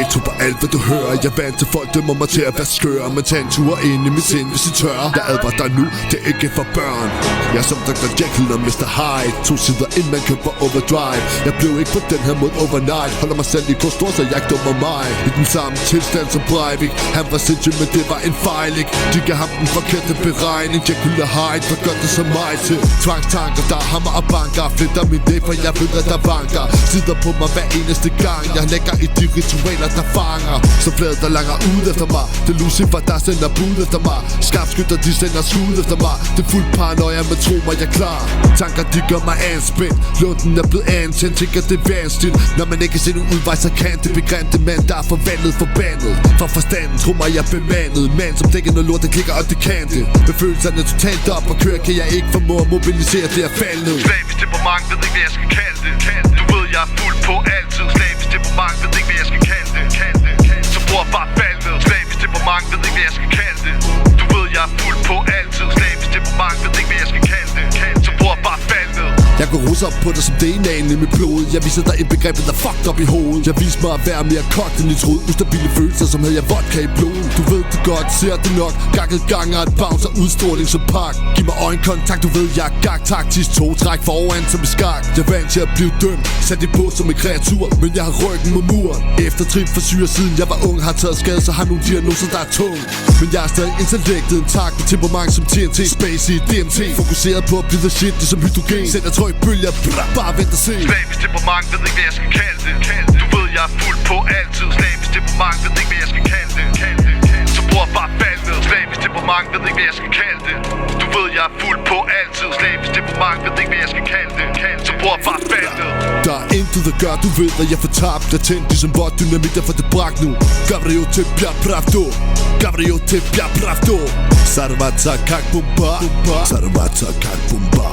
Eto på alt hvad du hører. Jeg er vant til folk dømmer mig til at være skør, men tag en tur ind i mit sind hvis I tør. Jeg advarer dig nu, det er ikke for børn. Jeg er som Dr. Jekyll og Mr. Hyde. 2 sider ind man køber overdrive. Jeg blev ikke på den her måde overnight. Holder mig selv i kostor, så jeg dummer mig. I den samme tilstand som Breivik. Han var sindssyg, men det var en fejl, ikke? De gav ham den forkerte beregning. Jekyll og Hyde, hvad gør det så mig til? Tvangstanker, der hammer og banker. Flitter min dag, for jeg ved at der vanker. Sidder på mig hver eneste gang. Jeg lægger i de ritualer, der fanger. Så fladet der langer ud efter mig. Det er Lucifer, der sender bud efter mig. Skarpskytter, de sender skud efter mig. Det er fuld paranoia, men tro mig, jeg er klar. Tanker, de gør mig anspændt. Lunden er blevet antændt, tænker det er vanskeligt. Når man ikke kan se nogen udvej, så kan det begræmte mand, der er forbandet. For forstanden, tro mig, jeg er bemandet. Mand, som dækker noget lort, der klikker, og det kan det. Med følelserne totalt op og kører, kan jeg ikke formå at mobilisere det at falde ned. Slavisk temperament, ved ikke, hvad jeg skal kalde det. Du ved, jeg er fuld på altid. Slavisk temperament, ved ikke, hvad jeg skal kalde det. Så bror bare fald ned. Slavisk temperament, ved ikke, hvad jeg skal kalde det. Du ved, jeg er fuld på altid. Slavisk temperament, ved ikke, hvad jeg skal kalde det. Så bror bare fald ned. Jeg går russe op på dig som DNA'en i mit blod. Jeg viser dig et begreb, der fucked op i hovedet. Jeg viser mig at være mere kogt end I troede. Ustabile følelser, som havde jeg vodka i blodet. Du ved det godt, ser det nok. Gakket ganger et bounce og udstråling som pak. Giv mig øjenkontakt, du ved jeg er gak. Taktisk 2 træk foran som i skak. Jeg er vant til at blive dømt, sat i på som en kreatur. Men jeg har ryggen mod muren. Efter trip for syre siden jeg var ung. Har taget skade, så har nogle diagnoser der er tung. Men jeg er stadig intellektet intakt. Med temperament som TNT, Spacey, DMT. Fokuseret på at blive the shit, det som hydrogen. Sætter tryk, bølger, bare vent og se. Slavisk temperament, ved ikke, hvad jeg skal kalde det. Du ved, jeg er fuld på altid. Slavisk temperament, ved ikke, hvad jeg skal kalde det. Så bror bare fald ned. Slavisk temperament, ved ikke, hvad jeg skal kalde det. Du ved, jeg er fuld på altid. Slavisk temperament, ved ikke, hvad jeg skal kalde det. Så bror bare fald ned. Der er intet der gør, du ved at jeg får tabt. Jeg tændte ligesom hvor dynamit, der får det bragt nu. Gabriel til Bjerg Pravdo. Gabriel til Bjerg Pravdo. Sarvata kak bomba. Sarvata kak bomba.